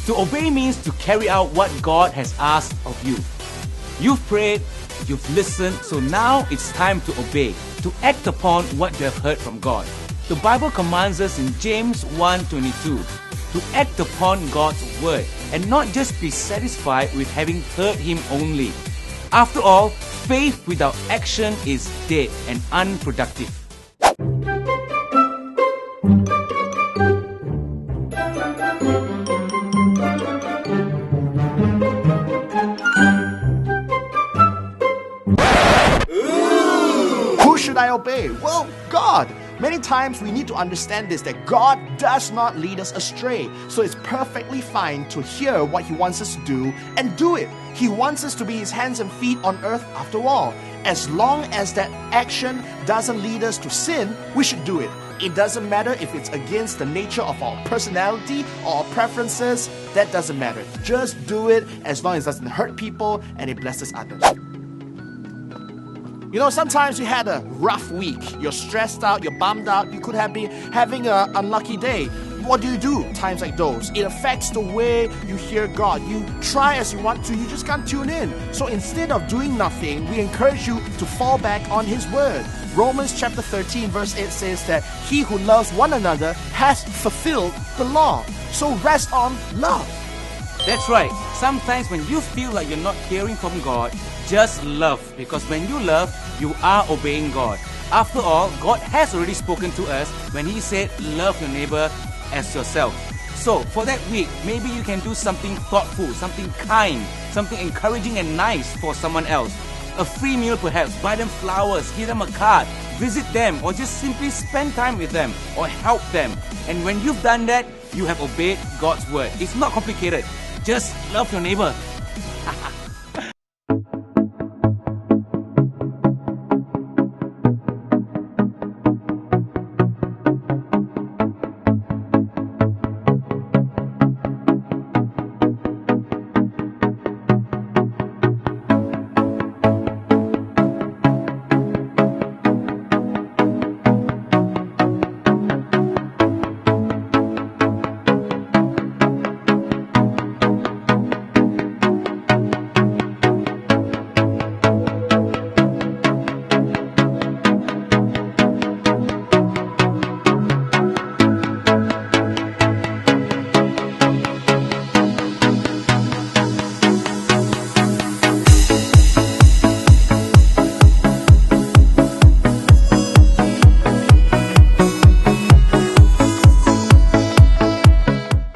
To obey means to carry out what God has asked of you. You've prayed, you've listened, so now it's time to obey, to act upon what you have heard from God. The Bible commands us in James 1:22 to act upon God's word and not just be satisfied with having heard Him only. After all, faith without action is dead and unproductive. Who should I obey? Well, God. Many times we need to understand this, that God does not lead us astray. So it's perfectly fine to hear what He wants us to do and do it. He wants us to be His hands and feet on earth after all. As long as that action doesn't lead us to sin, we should do it. It doesn't matter if it's against the nature of our personality or our preferences. That doesn't matter. Just do it as long as it doesn't hurt people and it blesses others. You know, sometimes you had a rough week. You're stressed out, you're bummed out, you could have been having an unlucky day. What do you do times like those? It affects the way you hear God. You try as you want to, you just can't tune in. So instead of doing nothing, we encourage you to fall back on His word. Romans chapter 13 verse 8 says that he who loves one another has fulfilled the law. So rest on love. That's right. Sometimes when you feel like you're not hearing from God, just love. Because when you love, you are obeying God. After all, God has already spoken to us when He said, love your neighbor as yourself. So for that week, maybe you can do something thoughtful, something kind, something encouraging and nice for someone else. A free meal perhaps, buy them flowers, give them a card, visit them, or just simply spend time with them or help them. And when you've done that, you have obeyed God's word. It's not complicated. Just love your neighbor.